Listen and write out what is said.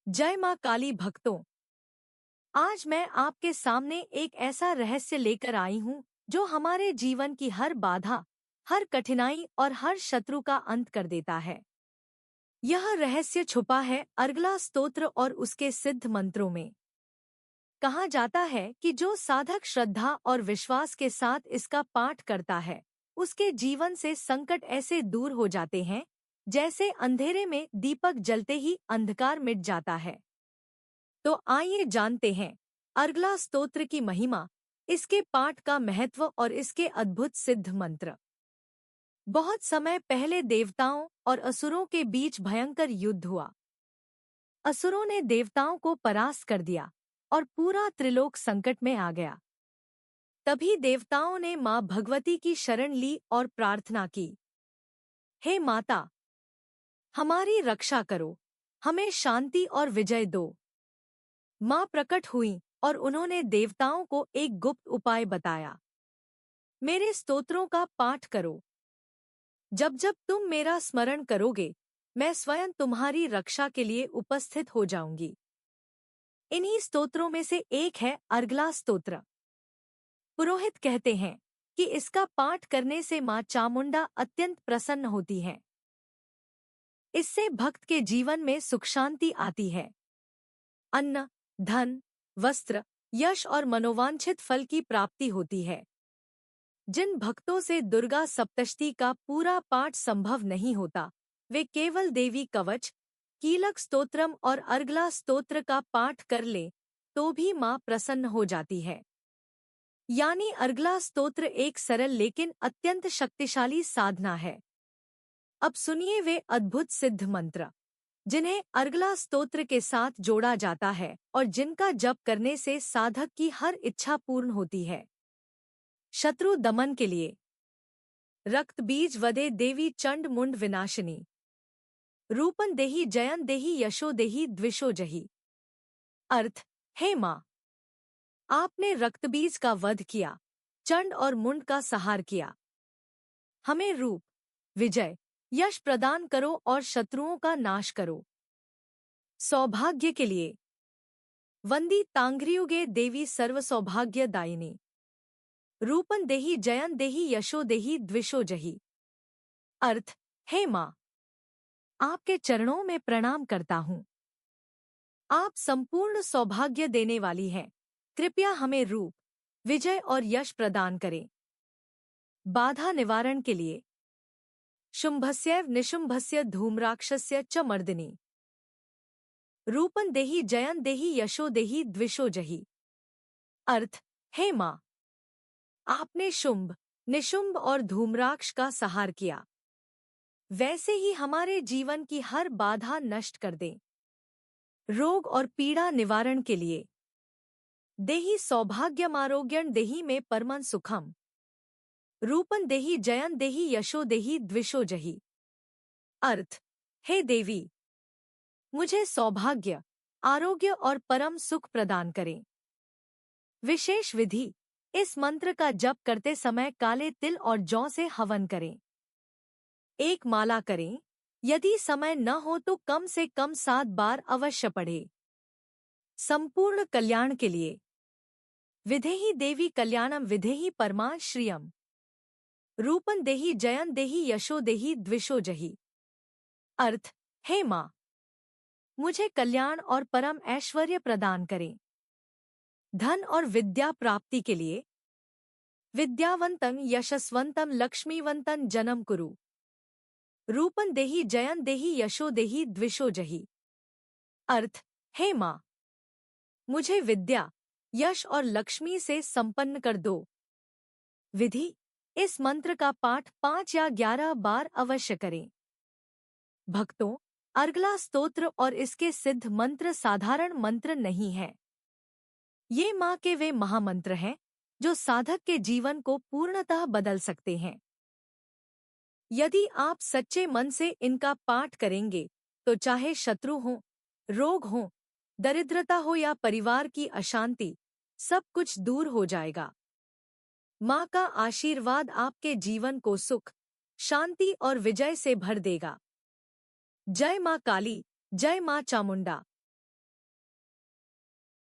जय माँ काली भक्तों। आज मैं आपके सामने एक ऐसा रहस्य लेकर आई हूँ जो हमारे जीवन की हर बाधा, हर कठिनाई और हर शत्रु का अंत कर देता है। यह रहस्य छुपा है अर्गला स्तोत्र और उसके सिद्ध मंत्रों में। कहा जाता है कि जो साधक श्रद्धा और विश्वास के साथ इसका पाठ करता है, उसके जीवन से संकट ऐसे दूर हो जाते हैं जैसे अंधेरे में दीपक जलते ही अंधकार मिट जाता है। तो आइए जानते हैं अर्गला स्तोत्र की महिमा, इसके पाठ का महत्व और इसके अद्भुत सिद्ध मंत्र। बहुत समय पहले देवताओं और असुरों के बीच भयंकर युद्ध हुआ। असुरों ने देवताओं को परास्त कर दिया और पूरा त्रिलोक संकट में आ गया। तभी देवताओं ने मां भगवती की शरण ली और प्रार्थना की, हे माता, हमारी रक्षा करो, हमें शांति और विजय दो। मां प्रकट हुई और उन्होंने देवताओं को एक गुप्त उपाय बताया। मेरे स्तोत्रों का पाठ करो। जब जब तुम मेरा स्मरण करोगे, मैं स्वयं तुम्हारी रक्षा के लिए उपस्थित हो जाऊंगी। इन्हीं स्तोत्रों में से एक है अर्गला स्तोत्र। पुरोहित कहते हैं कि इसका पाठ करने से मां चामुंडा अत्यंत प्रसन्न होती है। इससे भक्त के जीवन में सुख शांति आती है। अन्न, धन, वस्त्र, यश और मनोवांछित फल की प्राप्ति होती है। जिन भक्तों से दुर्गा सप्तशती का पूरा पाठ संभव नहीं होता, वे केवल देवी कवच, कीलक स्तोत्रम और अर्गला स्तोत्र का पाठ कर ले तो भी मां प्रसन्न हो जाती है। यानी अर्गला स्तोत्र एक सरल लेकिन अत्यंत शक्तिशाली साधना है। अब सुनिए वे अद्भुत सिद्ध मंत्र जिन्हें अर्गला स्तोत्र के साथ जोड़ा जाता है और जिनका जप करने से साधक की हर इच्छा पूर्ण होती है। शत्रु दमन के लिए रक्त बीज वदे देवी चंड मुंड विनाशिनी, रूपन देही जयन देही यशो देही द्विषो जही। अर्थ, हे मां, आपने रक्तबीज का वध किया, चंड और मुंड का संहार किया। हमें रूप, विजय, यश प्रदान करो और शत्रुओं का नाश करो। सौभाग्य के लिए वंदी तांघ्रियुगे देवी सर्व सौभाग्य दायिनी, रूपन देही जयन देही यशो देही द्विषो जही। अर्थ, हे मां, आपके चरणों में प्रणाम करता हूँ। आप संपूर्ण सौभाग्य देने वाली हैं। कृपया हमें रूप, विजय और यश प्रदान करें। बाधा निवारण के लिए शुंभस्यैव निशुंभस्य धूम्राक्षस्य च मर्दिनी, रूपन देही जयन देही यशो देही द्विषो जही। अर्थ, हे मां, आपने शुंभ, निशुंभ और धूम्राक्ष का संहार किया। वैसे ही हमारे जीवन की हर बाधा नष्ट कर दें। रोग और पीड़ा निवारण के लिए देही सौभाग्यमारोग्यण देही में परमं सुखम, रूपन देही जयन देही यशो देही द्विषो जही। अर्थ, हे देवी, मुझे सौभाग्य, आरोग्य और परम सुख प्रदान करें। विशेष विधि, इस मंत्र का जप करते समय काले तिल और जौ से हवन करें। एक माला करें। यदि समय न हो तो कम से कम 7 बार अवश्य पढ़े। संपूर्ण कल्याण के लिए विधेहि देवी कल्याणम विधेहि परमा श्रियम, रूपन देही जयन देही यशो देही द्विषो जही। अर्थ, हे मां, मुझे कल्याण और परम ऐश्वर्य प्रदान करें। धन और विद्या प्राप्ति के लिए विद्यावंतं यशस्वंतं लक्ष्मीवंतं जन्म कुरु, रूपन देही जयन देही यशो देही द्विषो जही। अर्थ, हे मां, मुझे विद्या, यश और लक्ष्मी से संपन्न कर दो। विधि, इस मंत्र का पाठ 5 या 11 बार अवश्य करें। भक्तों, अर्गला स्तोत्र और इसके सिद्ध मंत्र साधारण मंत्र नहीं है। ये मां के वे महामंत्र हैं जो साधक के जीवन को पूर्णतः बदल सकते हैं। यदि आप सच्चे मन से इनका पाठ करेंगे तो चाहे शत्रु हो, रोग हो, दरिद्रता हो या परिवार की अशांति, सब कुछ दूर हो जाएगा। मां का आशीर्वाद आपके जीवन को सुख, शांति और विजय से भर देगा। जय मां काली, जय मां चामुंडा।